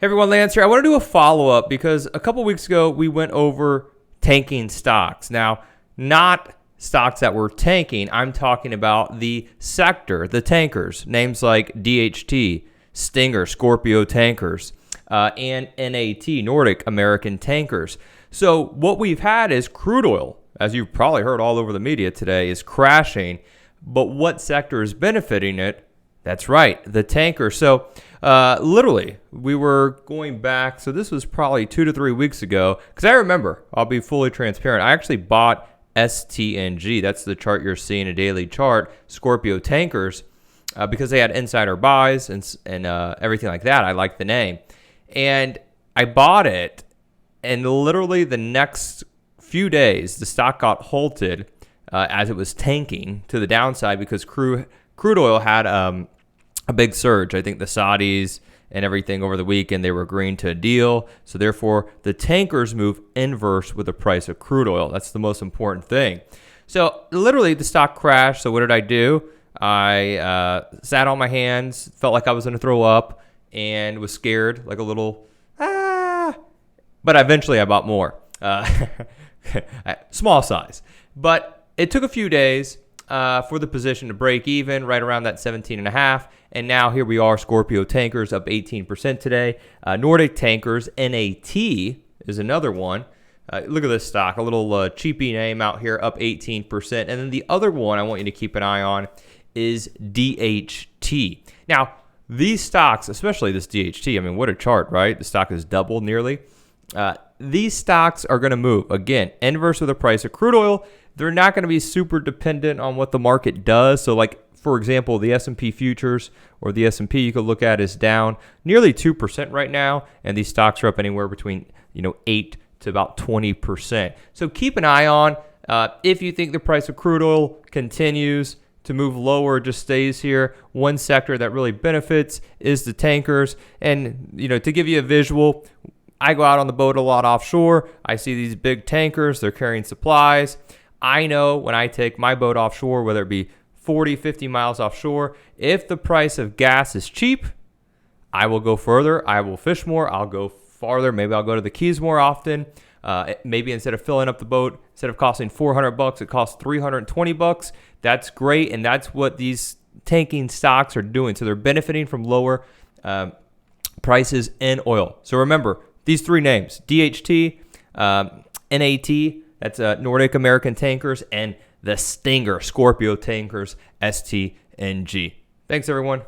Hey everyone, Lance here. I want to do a follow-up because a couple weeks ago we went over tanking stocks. Now, not stocks that were tanking. I'm talking about the sector, the tankers, names like DHT, Stinger, Scorpio Tankers, and NAT, Nordic American Tankers. So what we've had is crude oil, as you've probably heard all over the media today, is crashing. But what sector is benefiting it? That's right, the tanker. So literally, we were going back. So this was probably 2 to 3 weeks ago. Because I remember, I'll be fully transparent. I actually bought STNG. That's the chart you're seeing, a daily chart, Scorpio Tankers, because they had insider buys and everything like that. I like the name. And I bought it. And literally the next few days, the stock got halted as it was tanking to the downside because crude oil had a big surge. I think the Saudis and everything over the weekend, they were agreeing to a deal. So therefore, the tankers move inverse with the price of crude oil. That's the most important thing. So literally, the stock crashed. So what did I do? I sat on my hands, felt like I was going to throw up, and was scared, like a little, But eventually, I bought more. Small size. But it took a few days for the position to break even right around that 17.5. And now here we are, Scorpio Tankers up 18% today. Nordic Tankers, NAT is another one. Look at this stock, a little cheapy name out here, up 18%. And then the other one I want you to keep an eye on is DHT. Now, these stocks, especially this DHT, I mean, what a chart, right? The stock has doubled nearly. These stocks are going to move. Again, inverse of the price of crude oil. They're not going to be super dependent on what the market does. So like, for example, the S&P futures or the S&P you could look at is down nearly 2% right now. And these stocks are up anywhere between 8 to about 20%. So keep an eye on if you think the price of crude oil continues to move lower, just stays here. One sector that really benefits is the tankers. And, to give you a visual, I go out on the boat a lot offshore. I see these big tankers. They're carrying supplies. I know when I take my boat offshore, whether it be 40, 50 miles offshore, if the price of gas is cheap, I will go further. I will fish more. I'll go farther. Maybe I'll go to the Keys more often. Maybe instead of filling up the boat, instead of costing $400, it costs $320. That's great, and that's what these tanking stocks are doing. So they're benefiting from lower prices in oil. So remember, these three names, DHT, NAT, that's Nordic American Tankers, and the Stinger, Scorpio Tankers, STNG. Thanks, everyone.